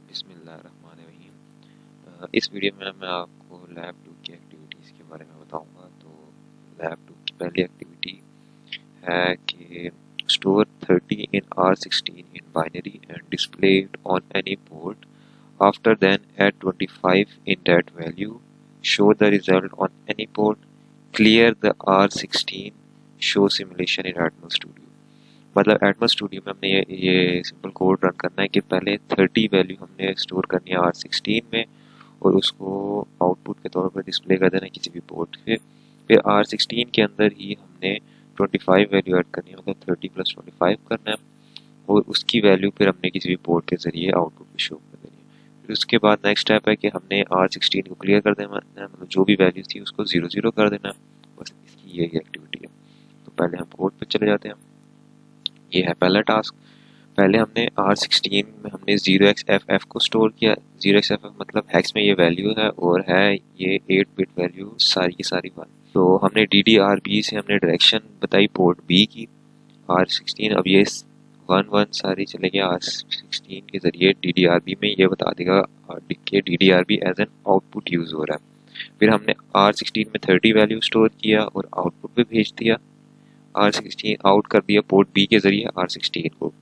बिस्मिल्लाहिर्रहमानिर्रहीम। इस वीडियो में मैं आपको लैब 2 की एक्टिविटीज़ के बारे में बताऊंगा। तो लैब 2 की पहली एक्टिविटी है कि store 30 in R16 in binary and display it on any port. After then add 25 in that value, show the result on any port, clear the R16, show simulation in Atmel Studio. मतलब Atmel studio में हमने ये simple code run करना है कि पहले 30 value हमने store करनी है R16 में और उसको आउटपुट के तौर पर डिस्प्ले कर देना है किसी भी पोर्ट पे। फिर R16 के अंदर ही हमने 25 वैल्यू ऐड करनी है, मतलब 30 + 25 करना है और उसकी वैल्यू फिर हमने किसी भी पोर्ट के जरिए आउटपुट पे शो कर देनी है। फिर उसके बाद नेक्स्ट स्टेप है कि हमने R16 को क्लियर कर देना है, मतलब जो भी वैल्यू थी उसको 0 कर देना है। बस इसकी यही एक्टिविटी है। तो पहले हम कोड पे चले जाते हैं। ये है पहला टास्क। पहले हमने R16 में हमने 0xFF को स्टोर किया। 0xFF मतलब हेक्स में ये वैल्यू है और है ये 8 बिट वैल्यू सारी की सारी 1। तो हमने DDRB से हमने डायरेक्शन बताई पोर्ट B की। R16 अब ये 1 सारी चले गया R16 के जरिए DDRB में, ये बता देगा कि DDRB as an output use हो रहा है। फिर हमने R16 में 30 वैल्यू स्टोर किया और आउटपुट पे भेज दिया। R16 आउट कर दिया पोर्ट B के जरिए R16 को।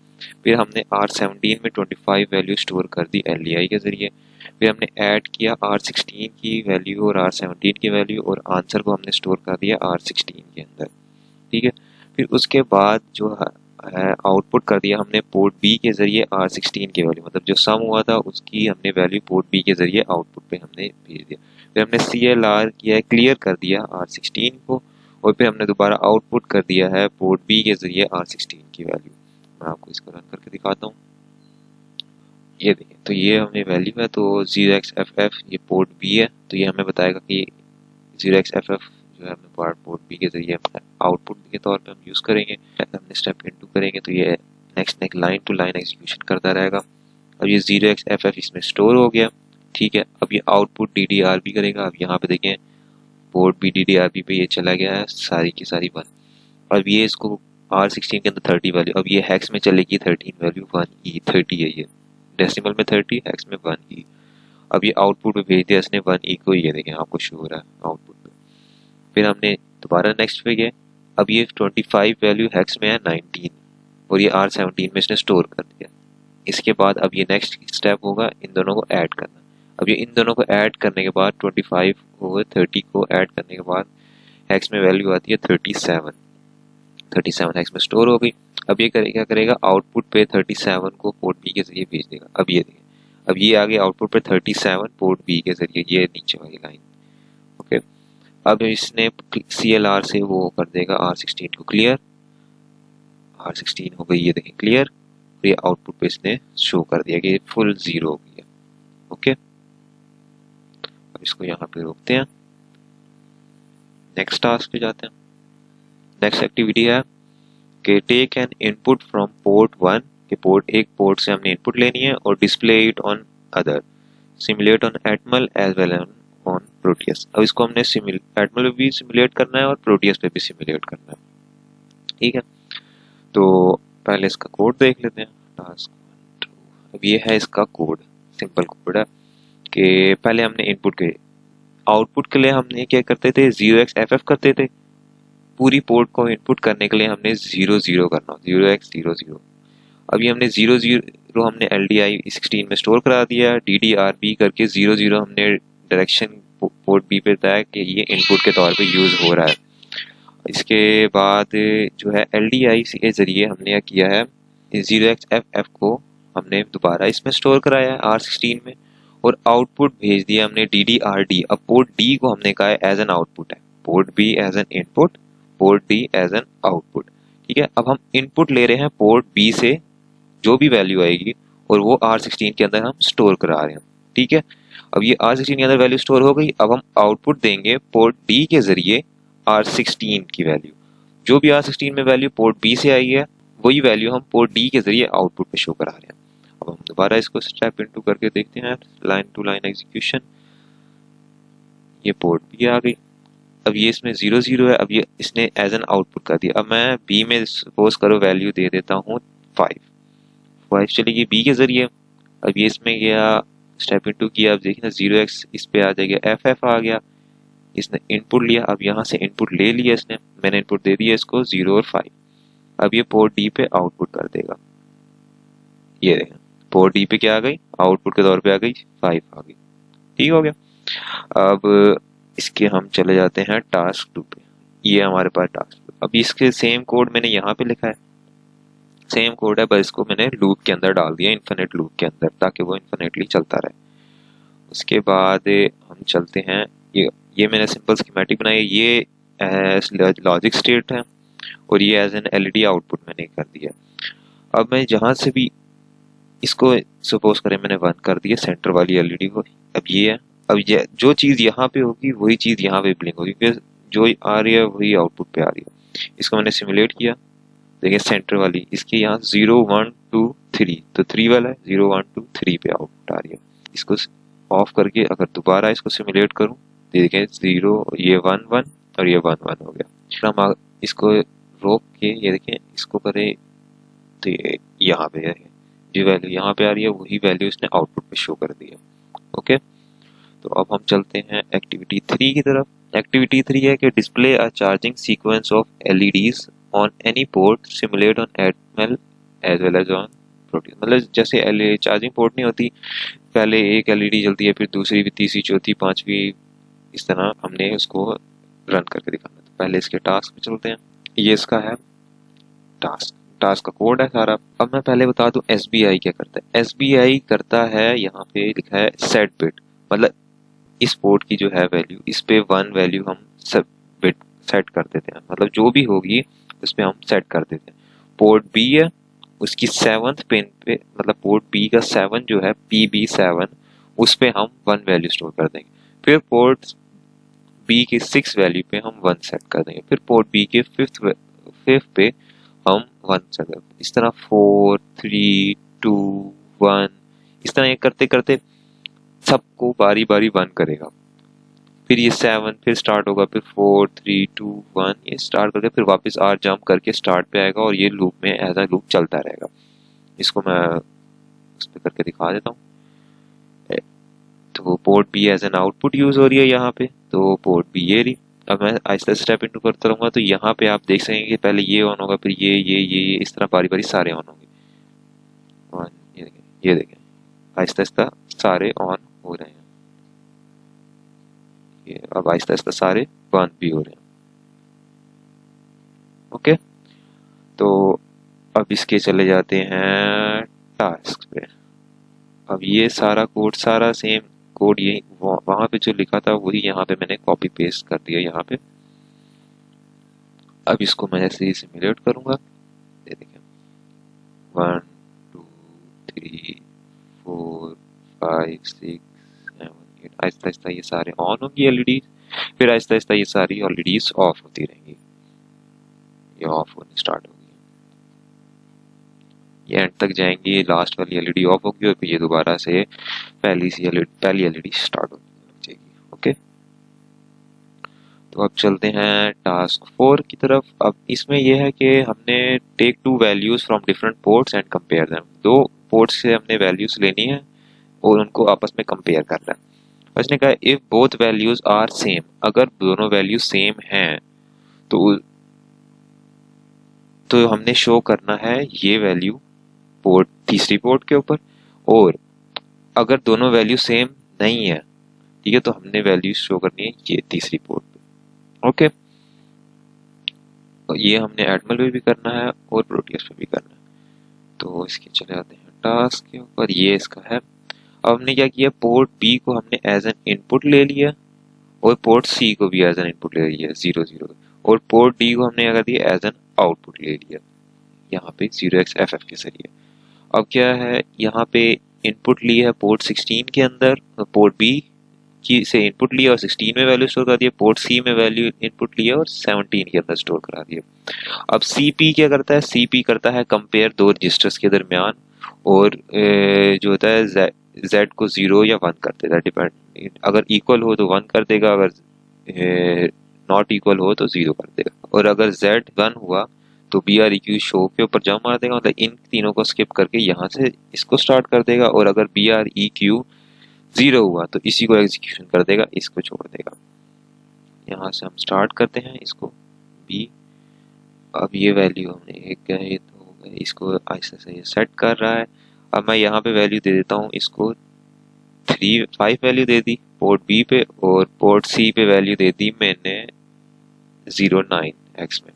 फिर हमने R17 में 25 वैल्यू स्टोर कर दी LDI के जरिए। फिर हमने ऐड किया R16 की वैल्यू और R17 की वैल्यू और आंसर को हमने स्टोर कर दिया R16 के अंदर। ठीक है। फिर उसके बाद जो है आउटपुट कर दिया हमने पोर्ट B के जरिए R16 की वैल्यू, मतलब जो सम हुआ था उसकी हमने वैल्यू पोर्ट B के जरिए आउटपुट पे हमने भेज दिया। फिर हमने CLR किया है, क्लियर कर दिया R16 को और फिर हमने दोबारा आउटपुट कर दिया है पोर्ट B के जरिए R16 की वैल्यू। मैं आपको इसको रन करके दिखाता हूँ। ये देखिए, तो ये हमें वैल्यू है। तो 0xFF ये पोर्ट B है, तो ये हमें बताएगा कि 0xFF जो है हमें पोर्ट B के जरिए आउटपुट के तौर पे हम यूज़ करेंगे। हमने स्टेप इनटू करेंगे तो ये next line to line execution करता रहेगा। अब ये 0xFF इसमें स्टोर हो गया। ठीक है। अब ये आउटपुट DDRB करेगा। अब यहाँ पे देखें पोर्ट B DDRB पे ये चला गया है सारी की सारी 1। अब ये इसको R16 के अंदर 30 वैल्यू, अब ये हेक्स में चलेगी 13 वैल्यू 1E 30 है, ये डेसिमल में 30, हेक्स में 1E। अब ये आउटपुट पे भेज दिया इसने 1E को, ये देखें आपको शो हो रहा है आउटपुट पे। फिर हमने दोबारा नेक्स्ट पे गए। अब ये 25 वैल्यू हेक्स में है 19 और ये R17 में इसने स्टोर कर दिया। इसके बाद अब ये नेक्स्ट स्टेप होगा इन दोनों को ऐड करना। अब ये इन दोनों को ऐड करने के बाद 25 और 30 को ऐड करने के बाद हेक्स में वैल्यू आती है 37 हेक्स में स्टोर हो गई। अब ये क्या करेगा, आउटपुट पे 37 को पोर्ट B के जरिए भेज देगा। अब ये देखिए, अब ये आगे आउटपुट पे 37 पोर्ट B के जरिए, ये नीचे वाली लाइन। ओके। अब इसने CLR से वो कर देगा R16 को क्लियर। R16 हो गई, ये देखिए क्लियर। ये आउटपुट पे इसने शो कर दिया कि फुल 0 हो गया। ओके। अब इसको यहाँ पे रोकते हैं, नेक्स्ट टास्क पे जाते हैं। नेक्स्ट एक्टिविटी है कि take an input from port 1, के पोर्ट एक पोर्ट से हमने इनपुट लेनी है और display it on other, simulate on Atmel as well on Proteus. अब इसको हमने एटमल पे भी सिमुलेट करना है और प्रोटियस पे भी सिमुलेट करना है। ठीक है। तो पहले इसका कोड देख लेते हैं। टास्क 1 2। अब ये है इसका कोड, सिंपल कोड है कि पहले हमने इनपुट के आउटपुट के लिए हमने क्या करते थे, 0xFF करते थे। पूरी पोर्ट को इनपुट करने के लिए हमने 0 करना, 0x00। अभी हमने 0 हमने LDI 16 में स्टोर करा दिया। DDRB करके 0 हमने डायरेक्शन पोर्ट B पे बताया कि ये इनपुट के तौर पे यूज हो रहा है। इसके बाद जो है LDI के जरिए हमने क्या किया है, 0xFF को हमने दोबारा इसमें स्टोर कराया है R16 में और आउटपुट भेज दिया हमने DDRD। अब पोर्ट D को हमने कहा है एज एन आउटपुट है, port B as an input, port D as an output. ठीक है। अब हम इनपुट ले रहे हैं पोर्ट B से जो भी वैल्यू आएगी और वो R16 के अंदर हम स्टोर करा रहे हैं। ठीक है। अब ये R16 के अंदर वैल्यू स्टोर हो गई। अब हम आउटपुट देंगे पोर्ट D के जरिए R16 की वैल्यू, जो भी R16 में वैल्यू पोर्ट B से आई है वही वैल्यू हम पोर्ट D के जरिए आउटपुट पे शो करा रहे हैं। अब हम दोबारा इसको स्टेप इनटू करके देखते हैं, लाइन टू लाइन एग्जीक्यूशन। ये पोर्ट B आ गई। अब ये इसमें 0 है। अब ये इसने एज एन आउटपुट कर दिया। अब मैं B में सपोज करो वैल्यू दे देता हूँ 5 चलेगी B के जरिए। अब ये इसमें गया, स्टेप इनटू किया, अब देखिए ना 0x इस पे आ जाएगा, FF आ गया, इसने इनपुट लिया, अब यहाँ से इनपुट ले लिया इसने, मैंने इनपुट दे दिया इसको 0 और 5। अब ये पोर्ट डी पे आउटपुट कर देगा, ये देखें पोर्ट डी पे क्या आ गई, आउटपुट के तौर पे आ गई 5 आ गई। ठीक हो गया। अब इसके हम चले जाते हैं टास्क 2 पे, ये हमारे पास टास्क। अब इसके सेम कोड मैंने यहाँ पे लिखा है, सेम कोड है, बस इसको मैंने लूप के अंदर डाल दिया, इन्फिनिट लूप के अंदर, ताकि वो इन्फिनिटली चलता रहे। उसके बाद हम चलते हैं, ये मैंने सिंपल स्कीमेटिक बनाई है, ये लॉजिक स्टेट है और ये एज एन एलईडी आउटपुट मैंने कर दिया। अब मैं जहाँ से भी इसको सपोज करें मैंने बंद कर दिया सेंटर वाली एलईडी को, अब ये है, अब ये जो चीज़ यहाँ पे होगी वही चीज़ यहाँ पे ब्लिंक होगी, क्योंकि जो आ रही है वही आउटपुट पे आ रही है। इसको मैंने सिमुलेट किया, देखिए सेंटर वाली इसके यहाँ 0 1 2 3, तो 3 वाला है, 0 1 2 3 पे आउटपुट आ रही है। इसको ऑफ करके अगर दोबारा इसको सिमुलेट करूँ, देखें 0, ये 1 1 और ये 1 1 हो गया। हम इसको रोक के ये देखें इसको करें, तो ये यहाँ पे है, जो वैल्यू यहाँ पे आ रही है वही वैल्यू इसने आउटपुट पे शो कर दी है। ओके, तो अब हम चलते हैं एक्टिविटी 3 की तरफ। एक्टिविटी 3 है कि display a charging sequence of LEDs on any port simulate on Atmel as well as on Proteus. मतलब जैसे चार्जिंग पोर्ट नहीं होती, पहले एक एलईडी जलती है, फिर दूसरी, भी तीसरी, चौथी, पांचवी, इस तरह हमने उसको रन करके दिखाना। तो पहले इसके टास्क पे चलते हैं, ये इसका है टास्क, टास्क का कोड है सारा। अब मैं पहले बता दूं SBI क्या करता है। SBI करता है, यहाँ पे लिखा है सेट बिट, मतलब इस पोर्ट की जो है वैल्यू, इस पे 1 वैल्यू हम सब बिट सेट कर देते हैं, मतलब जो भी होगी उस पे हम सेट कर देते हैं। पोर्ट बी है, उसकी 7th पिन पे, मतलब पोर्ट बी का 7 जो है PB7, उस पे हम 1 वैल्यू स्टोर कर देंगे। फिर पोर्ट बी के 6 वैल्यू पे हम 1 सेट कर देंगे। फिर पोर्ट बी के 5th पे हम 1 सेट कर, इस तरह 4 3 2 1, इस तरह ये करते करते सबको बारी बारी 1 करेगा। फिर ये 7 फिर स्टार्ट होगा, फिर 4 3 2 1 ये स्टार्ट करके फिर वापस R जंप करके स्टार्ट पे आएगा, और ये लूप में एज अ लूप चलता रहेगा। इसको मैं उस पर करके दिखा देता हूँ। तो port B as an output use हो रही है यहाँ पे, तो पोर्ट बी ये रही। अब मैं आहिस्ता स्टेप इनटू करता रहूंगा, तो यहाँ पे आप देख सकेंगे कि पहले ये ऑन होगा, फिर ये इस तरह बारी बारी सारे ऑन होंगे। ये देखें आहिस्ता आहिस्ता सारे ऑन हो रहे हैं, ये अब आहिस्ता आहिस्ता सारे बंद भी हो रहे हैं। ओके, तो अब इसके चले जाते हैं टास्क पे। अब ये सारा कोड, सारा सेम कोड, ये वहां पे जो लिखा था वही यहाँ पे मैंने कॉपी पेस्ट कर दिया यहाँ पे। अब इसको मैं ऐसे ही सिमुलेट करूंगा, ये देखें 1 2 3 4 5 6 7 8, आहिस्ता आहिस्ता ये सारे ऑन होंगी एलईडी, फिर आहिस्ता आहिस्ता ये सारी एलईडीज ऑफ होती रहेंगी, ये ऑफ होने स्टार्ट होगी, ये एंड तक जाएंगी, लास्ट वाली एलईडी ऑफ होगी और फिर ये दोबारा से पहली एलईडी स्टार्ट हो जाएगी। ओके, तो अब चलते हैं टास्क 4 की तरफ। अब इसमें यह है कि हमने take 2 values from different ports and compare them, 2 ports से हमने वैल्यूज लेनी है और उनको आपस में कंपेयर करना है। उसने कहा if both values are same, अगर दोनों वैल्यू सेम हैं तो हमने शो करना है ये वैल्यू पोर्ट, तीसरी पोर्ट के ऊपर, और अगर दोनों वैल्यू सेम नहीं है, ठीक है, तो हमने वैल्यू शो करनी है ये तीसरी पोर्ट पे। ओके, तो ये हमने एटमल पे भी करना है और प्रोटियस पे भी करना है। तो इसके चले आते हैं टास्क के ऊपर, ये इसका है। अब हमने क्या किया, पोर्ट बी को हमने एज एन इनपुट ले लिया और पोर्ट सी को भी एज एन इनपुट ले लिया 0 0, और पोर्ट डी को हमने क्या कर दिया एज एन आउटपुट ले लिया यहाँ पे 0xFF के जरिए। अब क्या है, यहाँ पे इनपुट ली है पोर्ट 16 के अंदर, पोर्ट बी की से इनपुट लिया और 16 में वैल्यू स्टोर कर दिया, पोर्ट सी में वैल्यू इनपुट लिया और 17 के अंदर स्टोर करा दिया। अब सीपी क्या करता है, सीपी करता है कंपेयर 2 रजिस्टर्स के दरमियान, और जो होता है जेड को 0 या 1 कर देगा, डिपेंड, अगर इक्वल हो तो 1 कर देगा, अगर नॉट इक्वल हो तो 0 कर देगा, और अगर जेड 1 हुआ तो BREQ शो के ऊपर जंप मार देगा, मतलब इन तीनों को स्किप करके यहाँ से इसको स्टार्ट कर देगा, और अगर BREQ 0 हुआ तो इसी को एग्जीक्यूशन कर देगा, इसको छोड़ देगा। यहाँ से हम स्टार्ट करते हैं इसको B। अब ये वैल्यू हमने एक गए तो हो गए, इसको ऐसे से ये सेट कर रहा है। अब मैं यहाँ पे वैल्यू दे देता हूँ इसको 5 वैल्यू दे दी पोर्ट बी पे, और पोर्ट सी पे वैल्यू दे दी मैंने 09x में।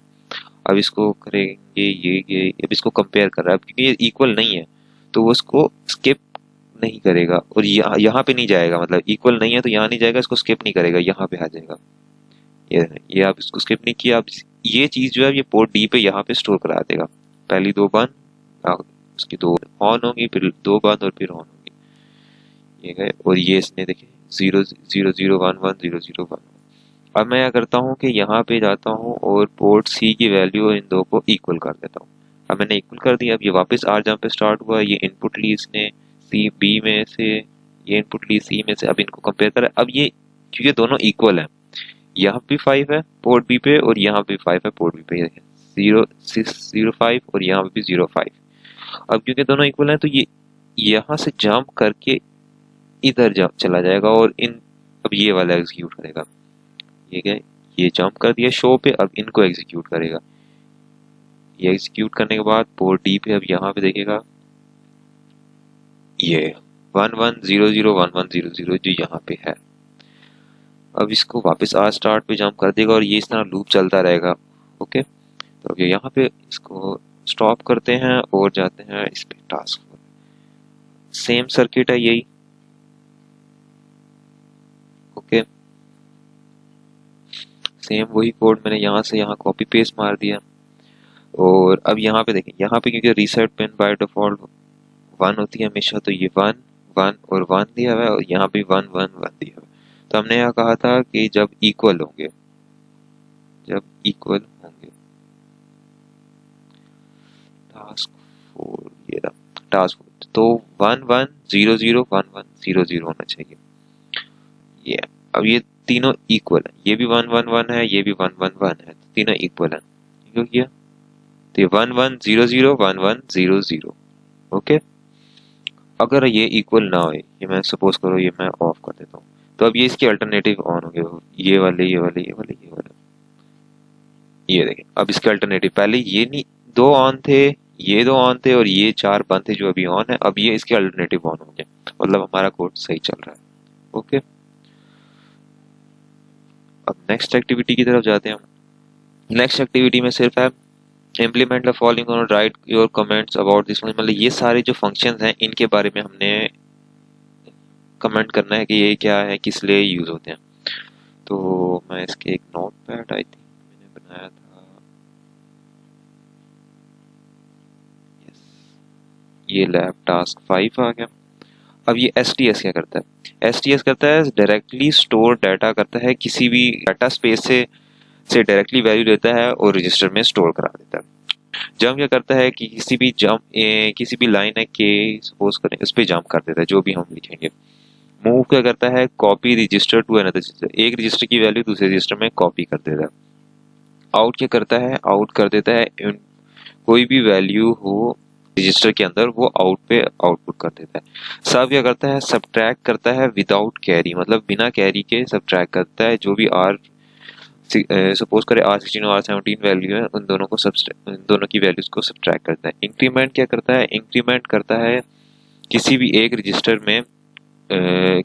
अब इसको करेंगे ये अब इसको कंपेयर कर रहा है, अब क्योंकि ये इक्वल नहीं है तो वो इसको स्किप नहीं करेगा, और यहाँ पे नहीं जाएगा, मतलब इक्वल नहीं है तो यहाँ नहीं जाएगा, इसको स्किप नहीं करेगा, यहाँ पे आ जाएगा। ये आप इसको स्किप नहीं किया, अब ये चीज जो है ये पोर्ट डी पे यहाँ पे स्टोर करा देगा। पहली दो बंद, उसकी दो ऑन होंगी, फिर दो बंद और फिर ऑन होंगी, ये गए। और ये इसने देखे 0 0 0 1 1 0 0 1। अब मैं क्या करता हूँ कि यहाँ पे जाता हूँ और पोर्ट सी की वैल्यू इन दो को इक्वल कर देता हूँ। अब मैंने इक्वल कर दिया, अब ये वापस आर जंप पे स्टार्ट हुआ, ये इनपुट ली इसने सी बी में से, ये इनपुट ली सी में से। अब इनको कंपेयर करें, अब ये क्योंकि दोनों इक्वल हैं, यहाँ भी 5 है पोर्ट बी पे और यहाँ भी 5 है पोर्ट बी पे, 0 6 0 5, और यहाँ पे भी 0 5। अब क्योंकि दोनों इक्वल हैं तो ये यहाँ से जंप करके इधर जंप चला जाएगा, और इन अब ये वाला एग्जीक्यूट करेगा। ये गए, ये जंप कर दिया शो पे, अब इनको एग्जीक्यूट करेगा। ये एग्जीक्यूट करने के बाद पोर्ट डी पे अब यहाँ पे देखेगा ये 1 1 0 0 1 1 0 0 जो यहाँ पे है। अब इसको वापस आर स्टार्ट पे जंप कर देगा और ये इस तरह लूप चलता रहेगा। ओके, तो अब यहाँ पे इसको स्टॉप करते हैं और जाते हैं इस पे टास्क। सेम सर्किट है यही। ओके, सेम वही कोड मैंने यहाँ से यहाँ कॉपी पेस्ट मार दिया। और अब यहाँ पे देखें, यहाँ पे क्योंकि रीसेट पिन बाय डिफॉल्ट 1 होती है हमेशा, तो ये 1 1 और 1 दिया हुआ है, और यहाँ पे 1 1 1 दिया हुआ है। तो हमने यहाँ कहा था कि जब इक्वल होंगे, टास्क 4, ये रहा टास्क 4, तो 1 1 0 0 1 1 0 0 होना चाहिए। ये अब ये तीनों इक्वल है, ये भी 1 1 1 है, ये भी 1 1 1 है, तो तीनों इक्वल है। क्यों किया? तो ये 1 1 0 0 1 1 0 0। ओके, अगर ये इक्वल ना हो, ये मैं सपोज करो ये मैं ऑफ कर देता हूँ, तो अब ये इसके अल्टरनेटिव ऑन हो गए, ये वाले ये वाले ये वाले ये वाले। ये देखें, अब इसके अल्टरनेटिव, पहले ये नहीं दो ऑन थे, ये दो ऑन थे, और ये 4 बंद थे जो अभी ऑन है, अब ये इसके अल्टरनेटिव ऑन हो गए, मतलब हमारा कोड सही चल रहा है। ओके, अब नेक्स्ट एक्टिविटी की तरफ जाते हैं हम। नेक्स्ट एक्टिविटी में सिर्फ है इम्प्लीमेंट द फॉलोइंग और right your comments about this, मतलब ये सारे जो फंक्शंस हैं इनके बारे में हमने कमेंट करना है कि ये क्या है, किस लिए यूज होते हैं। तो मैं इसके एक नोट पैड आई थिंक मैंने बनाया था, यस, ये लैब टास्क 5 आ गया। अब ये STS क्या करता है? STS करता है डायरेक्टली स्टोर डाटा करता है, किसी भी डाटा स्पेस से डायरेक्टली वैल्यू लेता है और रजिस्टर में स्टोर करा देता है। जंप क्या करता है कि किसी भी लाइन है के सपोज करें, उस पर जंप कर देता है जो भी हम लिखेंगे। मूव क्या करता है? Copy register to another register, एक रजिस्टर की वैल्यू दूसरे रजिस्टर में कॉपी कर देता है। आउट क्या करता है? आउट कर देता है कोई भी वैल्यू हो रजिस्टर के अंदर वो आउट पे आउटपुट कर देता है। सब क्या करता है? सब्ट्रैक्ट करता है विदाउट कैरी, मतलब बिना कैरी के सब्ट्रैक्ट करता है जो भी आर सपोज करें R16 और R17 वैल्यू है, उन दोनों की वैल्यूज को सब्ट्रैक्ट करता है। इंक्रीमेंट क्या करता है? इंक्रीमेंट करता है किसी भी एक रजिस्टर में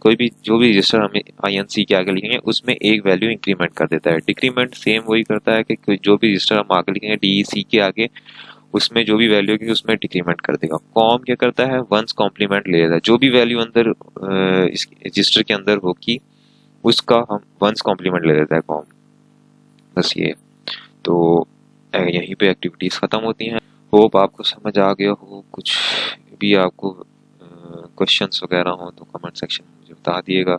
कोई भी जो भी रजिस्टर हम INC के आगे लिखेंगे उसमें एक वैल्यू इंक्रीमेंट कर देता है। डिक्रीमेंट सेम वही करता है कि जो भी रजिस्टर हम आगे लिखेंगे DEC के आगे, उसमें जो भी वैल्यू होगी उसमें डिक्रीमेंट कर देगा। कॉम क्या करता है? वंस कॉम्प्लीमेंट ले लेता है, जो भी वैल्यू अंदर इस रजिस्टर के अंदर होगी उसका हम वंस कॉम्प्लीमेंट ले लेता है कॉम। बस ये, तो यहीं पे एक्टिविटीज खत्म होती हैं। होप आपको समझ आ गया हो। कुछ भी आपको क्वेश्चंस वगैरह हो तो कमेंट सेक्शन में मुझे बता दिएगा।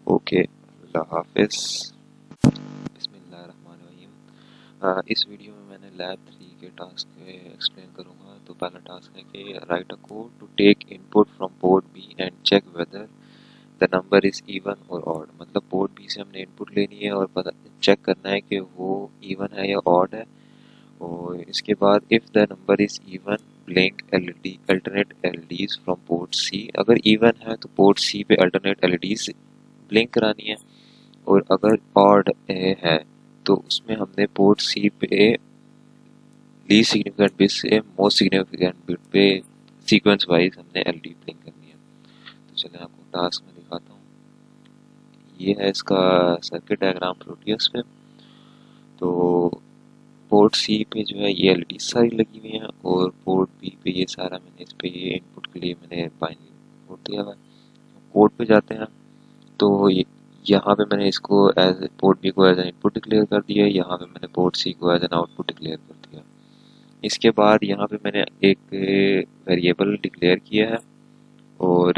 ओके, अल्लाह हाफिज। बिस्मिल्लाहिर्रहमानिर्रहीम। इस वीडियो में मैंने लैब 3 के टास्क एक्सप्लेन करूँगा। तो पहला टास्क है कि write a code to take input from port B and check whether the number is even or odd, मतलब पोर्ट बी से हमने इनपुट लेनी है और पता चेक करना है कि वो इवन है या ऑड है, और इसके बाद if the number is even blink LED alternate LEDs from port C. अगर इवन है तो पोर्ट सी पे अल्टरनेट एलईडीज ब्लिंक करानी है, और अगर ऑड है तो उसमें हमने पोर्ट सी पे लीस्ट सिग्निफिकेंट बिट से मोस्ट सिग्निफिकेंट बिट पे सीक्वेंस वाइज हमने एलईडी ब्लिंक करनी है। तो चलिए आपको टास्क में दिखाता हूँ। ये है इसका सर्किट डायग्राम प्रोटियस पे। तो पोर्ट सी पे जो है ये एलईडी सारी लगी हुई हैं, और पोर्ट बी पे ये सारा मैंने इस पे ये इनपुट के लिए मैंने बाइनरी कोड दिया हुआ है। कोड पे जाते हैं तो यहाँ पे मैंने इसको एज पोर्ट बी को एज एन इनपुट डिक्लेयर कर दिया है, यहाँ पे मैंने पोर्ट सी को एज एन आउटपुट डिक्लेयर कर दिया। इसके बाद यहाँ पे मैंने एक वेरिएबल डिक्लेयर किया है, और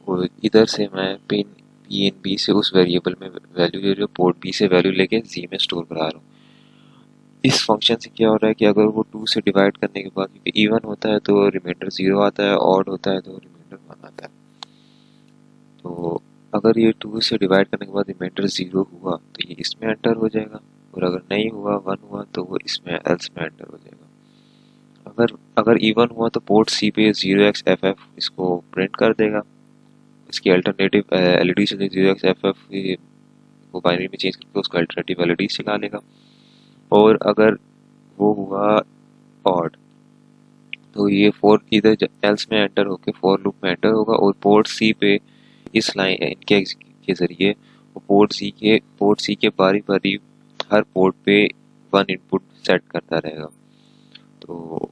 और इधर से मैं पिन पी एन बी से उस वेरिएबल में वैल्यू जो पोर्ट बी से वैल्यू लेके जी में स्टोर करा रहा हूँ। इस फंक्शन से क्या हो रहा है कि अगर वो 2 से डिवाइड करने के बाद, क्योंकि इवन होता है तो रिमाइंडर 0 आता है, ऑड होता है तो रिमाइंडर 1 आता है। तो अगर ये 2 से डिवाइड करने के बाद रिमाइंडर 0 हुआ तो ये इसमें एंटर हो जाएगा, और अगर नहीं हुआ 1 हुआ तो वो इसमें एल्स में एंटर हो जाएगा। अगर अगर इवन हुआ तो पोर्ट सी पे 0xFF इसको प्रिंट कर देगा। इसकी अल्टरनेटिव एलईडी से 0xFF को बाइनरी में चेंज करके उसको अल्टरनेटिव एलईडी चला लेगा। और अगर वो हुआ ऑड तो ये 4 इधर एल्स में एंटर होके फॉर लूप में एंटर होगा, और पोर्ट सी पे इस लाइन इनके एग्जीक्यूट के जरिए वो पोर्ट सी के बारी बारी हर पोर्ट पे 1 इनपुट सेट करता रहेगा। तो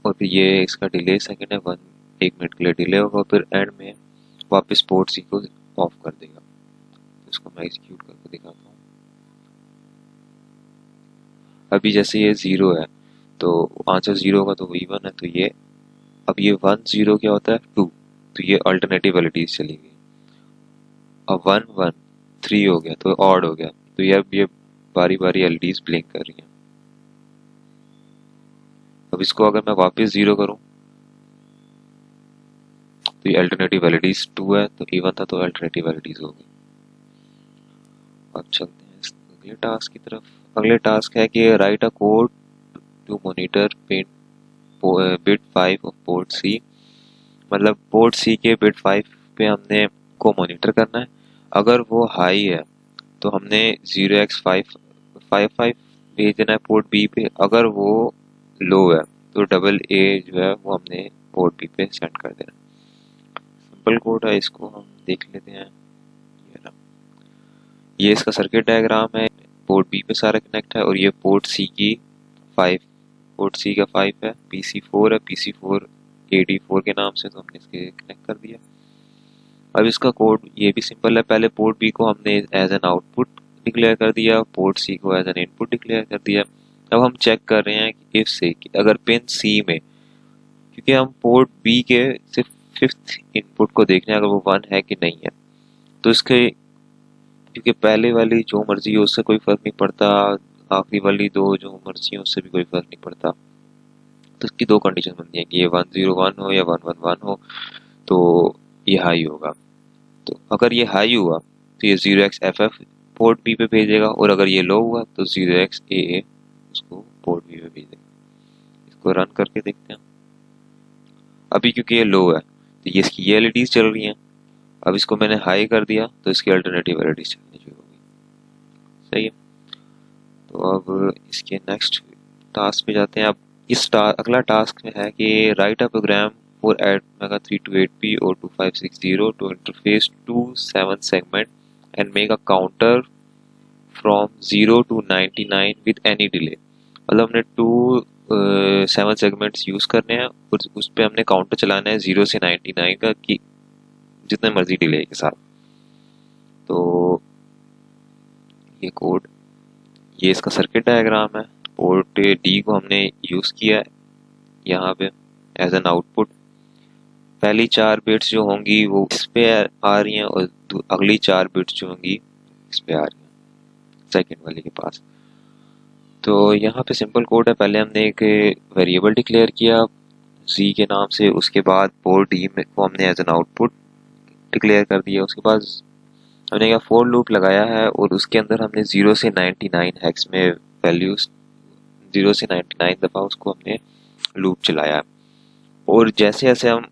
और फिर ये इसका डिले सेकंड है 1 मिनट के लिए डिले होगा, फिर एंड में वापस पोर्ट सी को ऑफ कर देगा। तो इसको मैं एग्जीक्यूट करके दिखाता हूँ। अभी जैसे ये 0 है तो आंसर 0 होगा तो इवन है, तो ये अब ये 1 0 क्या होता है 2, तो ये अल्टरनेटिव वैलिडीज चली गई। अब 1 1 3 हो गया तो ऑड हो गया, तो ये अब ये बारी बारी एलईडीज ब्लिंक कर रही हैं। अब इसको अगर मैं वापस 0 करूं तो ये अल्टरनेटिव वैलिडीज 2 है, तो इवन था तो अल्टरनेटिव वैलिडीज हो गई। अब चलते हैं इस अगले टास्क की तरफ। अगले टास्क है कि write a code to monitor pin bit 5 of port C. मतलब पोर्ट सी के बिट 5 पे हमने को मॉनिटर करना है। अगर वो हाई है तो हमने 0x55 भेज देना है पोर्ट बी पे। अगर वो लो है तो डबल ए जो है वो हमने पोर्ट बी पे सेंड कर देना। सिंपल कोड है, इसको हम देख लेते हैं। ये ना, ये इसका सर्किट डायग्राम है। पोर्ट बी पे सारा कनेक्ट है, और ये पोर्ट सी की 5 पोर्ट सी का 5 है, PC4 है, PC4 AD4 के नाम से, तो हमने इसके कनेक्ट कर दिया। अब इसका कोड ये भी सिंपल है। पहले पोर्ट बी को हमने एज एन आउटपुट डिक्लेयर कर दिया, पोर्ट सी को एज एन इनपुट डिक्लेयर कर दिया। अब हम चेक कर रहे हैं कि इफ से कि अगर पिन सी में, क्योंकि हम पोर्ट बी के सिर्फ 5th इनपुट को देखने अगर वो 1 है कि नहीं है, तो इसके क्योंकि पहले वाली जो मर्जी हो उससे कोई फर्क नहीं पड़ता, आखिरी वाली 2 जो मर्जी हो उससे भी कोई फर्क नहीं पड़ता। तो इसकी 2 कंडीशन बनती है कि ये 101 हो या 111 हो, तो ये हाई होगा। तो अगर ये हाई हुआ तो ये 0xFF पोर्ट बी पे भेजेगा, और अगर ये लो हुआ तो 0xAA उसको पोर्ट बी पे भेजेगा। इसको रन करके देखते हैं। अभी क्योंकि ये लो है तो ये इसकी ये एलईडीज चल रही हैं। अब इसको मैंने हाई कर दिया तो इसकी अल्टरनेटिव एलईडीज चलनी शुरू हो गई। सही है। तो अब इसके नेक्स्ट टास्क पे जाते हैं। अब अगला टास्क में है कि write a program for Atmega 328P or 2560 to interface 2 7 segment and make a counter from 0 to 99 with any delay। मतलब हमने 7 सेगमेंट्स यूज करने हैं, और उस पे हमने काउंटर चलाना है 0 से 99 का, कि जितने मर्जी डिले के साथ। तो ये कोड, ये इसका सर्किट डायग्राम है। पोर्ट डी को हमने यूज किया है यहाँ पे एज एन आउटपुट। पहली 4 बिट्स जो होंगी वो इस पे आ रही हैं, और अगली 4 बिट्स जो होंगी इस पे आ रही हैं सेकंड वाले के पास। तो यहाँ पे सिंपल कोड है। पहले हमने एक वेरिएबल डिक्लेयर किया z के नाम से, उसके बाद पोर्ट डी में को हमने एज एन आउटपुट डिक्लेयर कर दिया। उसके बाद हमने क्या फोर लूप लगाया है और उसके अंदर हमने 0 से 99 हेक्स में वैल्यूज 0 से 99 दफ़ा उसको हमने लूप चलाया। और जैसे जैसे हम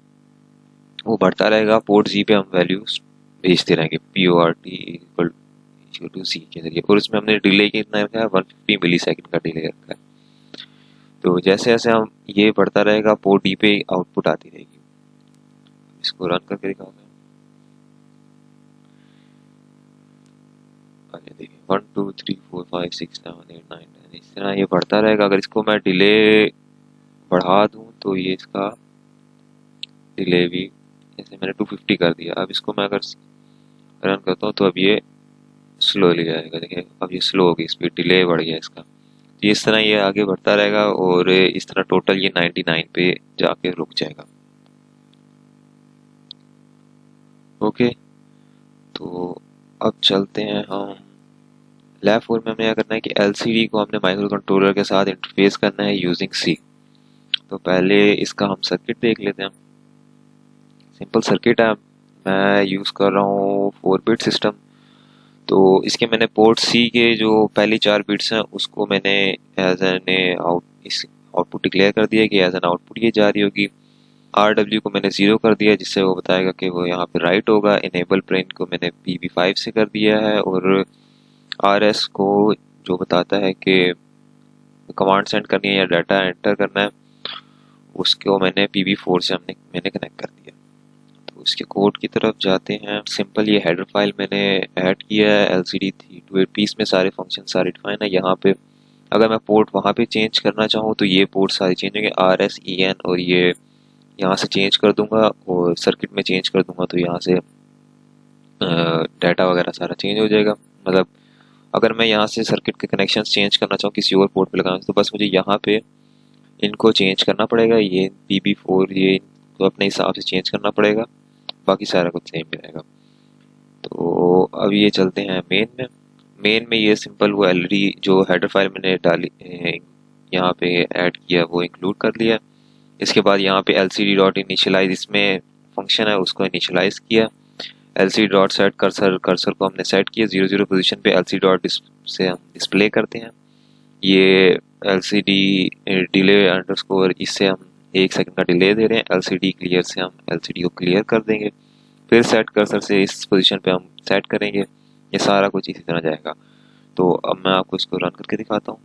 वो बढ़ता रहेगा पोर्ट जी पे हम वैल्यूज भेजते रहेंगे PORT इक्वल टू सी के जरिए। और उसमें हमने डिले कितना रखा है 150 मिली सेकेंड का डिले रखा है। तो जैसे जैसे हम ये बढ़ता रहेगा पोर्ट डी पे आउटपुट आती रहेगी। इसको रन करके दिखाते हैं। आगे देखिए 1 2 3 4 5 6 7 8 9 10 इस तरह ये बढ़ता रहेगा। अगर इसको मैं डिले बढ़ा दूं तो ये इसका डिले भी जैसे मैंने 250 कर दिया। अब इसको मैं अगर रन करता हूँ तो अब ये स्लोली जाएगा। देखिए अब ये स्लो होगी स्पीड, डिले बढ़ गया इसका। तो इस तरह ये आगे बढ़ता रहेगा और इस तरह टोटल ये 99 पे जाके रुक जाएगा। ओके, तो अब चलते हैं हम लैब 4 में। हमें क्या करना है कि LCD को हमने माइक्रो कंट्रोलर के साथ इंटरफेस करना है यूजिंग सी। तो पहले इसका हम सर्किट देख लेते हैं। सिंपल सर्किट है, मैं यूज़ कर रहा हूँ 4 बिट सिस्टम। तो इसके मैंने पोर्ट सी के जो पहली 4 बिट्स हैं उसको मैंने एज एन आउटपुट डिक्लेयर कर दिया कि एज एन आउटपुट ये जारी होगी। RW को मैंने 0 कर दिया जिससे वो बताएगा कि वो यहाँ पे राइट होगा। इनेबल प्रिंट को मैंने PB5 से कर दिया है और RS को जो बताता है कि कमांड सेंड करनी है या डाटा एंटर करना है उसको मैंने PB4 से मैंने कनेक्ट कर दिया। तो इसके कोड की तरफ जाते हैं। सिंपल ये हेडर फाइल मैंने ऐड किया है LCD 328 पीस में सारे फंक्शन सारे डिफाइन है। यहाँ पे अगर मैं पोर्ट वहाँ पे चेंज करना चाहूँ तो ये पोर्ट सारे चेंज होंगे RS EN और ये यहाँ से चेंज कर दूंगा और सर्किट में चेंज कर दूंगा तो यहाँ से डाटा वगैरह सारा चेंज हो जाएगा। मतलब अगर मैं यहाँ से सर्किट के कनेक्शंस चेंज करना चाहूँ किसी और पोर्ट पे लगाना तो बस मुझे यहाँ पे इनको चेंज करना पड़ेगा। ये PB4 ये इनको अपने हिसाब से चेंज करना पड़ेगा, बाकी सारा कुछ सेम ही रहेगा। तो अब ये चलते हैं मेन में। मेन में ये सिंपल वो एलईडी जो हेडर फाइल मैंने डाली यहाँ पे ऐड किया वो इंक्लूड कर लिया। इसके बाद यहाँ पे LCD डॉट इनिशियलाइज इसमें फंक्शन है उसको इनिशियलाइज किया। LCD dot set cursor cursor को हमने सेट किया 0 0 पोजीशन पे। LCD डॉट से हम डिस्प्ले करते हैं। ये LCD डिले अंडरस्कोर इससे हम 1 सेकंड का डिले दे रहे हैं। LCD क्लियर से हम LCD को क्लियर कर देंगे। फिर सेट कर्सर से इस पोजीशन पे हम सेट करेंगे। ये सारा कुछ इसी तरह जाएगा। तो अब मैं आपको इसको रन करके दिखाता हूँ।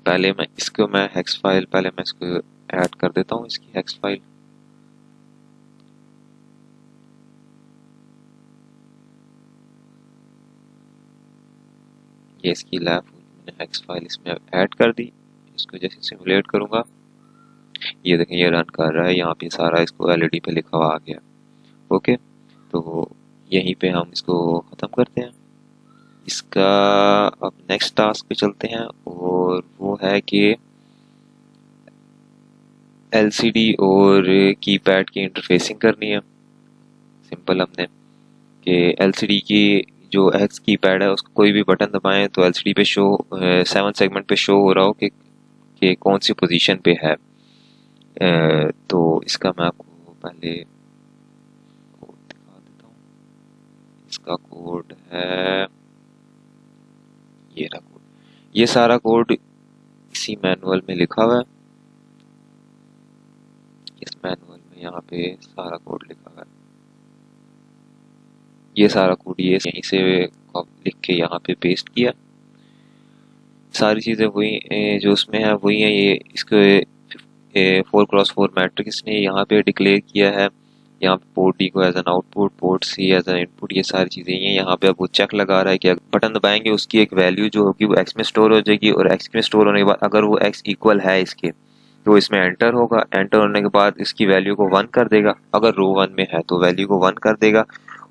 पहले मैं इसको ऐड कर देता हूँ इसकी हेक्स फाइल। ये इसकी लैब मैंने हेक्स फाइल इसमें ऐड कर दी। इसको जैसे सिमुलेट करूँगा ये देखें ये रन कर रहा है। यहाँ पे सारा इसको LED पे लिखा हुआ आ गया। ओके, तो यहीं पे हम इसको ख़त्म करते हैं। इसका अब नेक्स्ट टास्क पे चलते हैं और वो है कि LCD और कीपैड की इंटरफेसिंग करनी है। सिंपल हमने कि LCD की जो हेक्स कीपैड है उसको कोई भी बटन दबाएं तो LCD पे शो 7 सेगमेंट पे शो हो रहा हो कि कौन सी पोजीशन पे है। तो इसका मैं आपको पहले कोड दिखा देता हूँ। इसका कोड है ये रहा कोड। ये सारा कोड इसी मैनुअल में लिखा हुआ है। इस मैनुअल में यहाँ पे सारा कोड लिखा हुआ है। ये सारा कोड ये यहीं से लिख के यहाँ पे पेस्ट किया। सारी चीज़ें वही जो उसमें है वही है। ये इसको 4x4 मैट्रिक्स ने यहाँ पे डिक्लेयर किया है। यहाँ पे पोर्ट डी को as an output, port C as an input, ये सारी चीज़ें ये यहाँ पे अब वो चेक लगा रहा है कि बटन दबाएंगे उसकी एक वैल्यू जो होगी वो एक्स में स्टोर हो जाएगी और एक्स में स्टोर होने के बाद अगर वो एक्स इक्वल है इसके तो इसमें एंटर होगा। एंटर होने के बाद इसकी वैल्यू को 1 कर देगा। अगर रो 1 में है तो वैल्यू को 1 कर देगा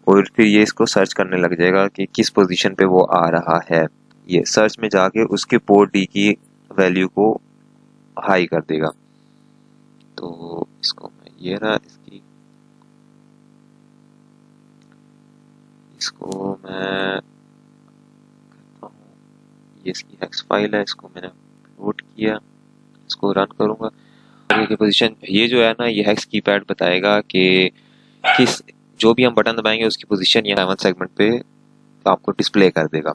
और फिर ये इसको सर्च करने लग जाएगा कि किस पोजीशन पे वो आ रहा है। ये सर्च में जाके उसके पोर्ट डी की वैल्यू को हाई कर देगा। तो इसको मैं ये रहा इसको मैं करता हूँ। ये इसकी हेक्स फाइल है, इसको मैंने लोड किया, इसको रन करूँगा। आगे की पोजीशन ये जो है ना ये हेक्स कीपैड बताएगा कि किस जो भी हम बटन दबाएंगे उसकी पोजीशन यहाँ 7 सेगमेंट पे आपको डिस्प्ले कर देगा।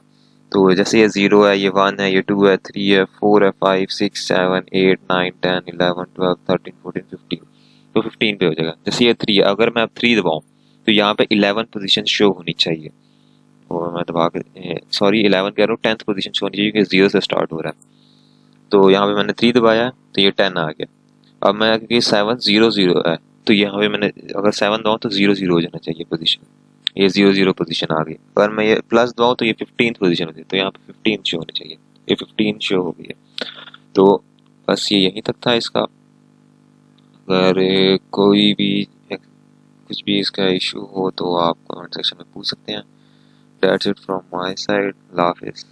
तो जैसे ये 0 है, ये 1 है, ये 2 है, 3 है, 4 है, 5 6 7 8 9 10 11 12 13 14 15, तो 15 पे हो जाएगा। जैसे ये 3 है, अगर मैं अब 3 दबाऊं तो यहाँ पे 11 पोजीशन शो होनी चाहिए। और मैं दबा के सॉरी 11 कह रहा हूँ, 10th पोजीशन शो होनी चाहिए क्योंकि 0 से स्टार्ट हो रहा है। तो यहाँ पे मैंने 3 दबाया तो ये 10 आ गया। अब मैं क्योंकि 7 0 0 है तो यहाँ पे मैंने अगर 7 दबाऊं तो 0 0 हो जाना चाहिए पोजीशन। ये 0 0 पोजीशन आ गई। अगर मैं ये प्लस दबाऊं तो ये 15th पोजीशन होती है, तो यहाँ पे 15 शो होनी चाहिए। ये 15 शो हो गई है। तो बस ये यहीं तक था इसका। अगर कोई भी कुछ भी इसका इशू हो तो आप कमेंट सेक्शन में पूछ सकते हैं। That's it from my side. अल्लाह हाफिज़।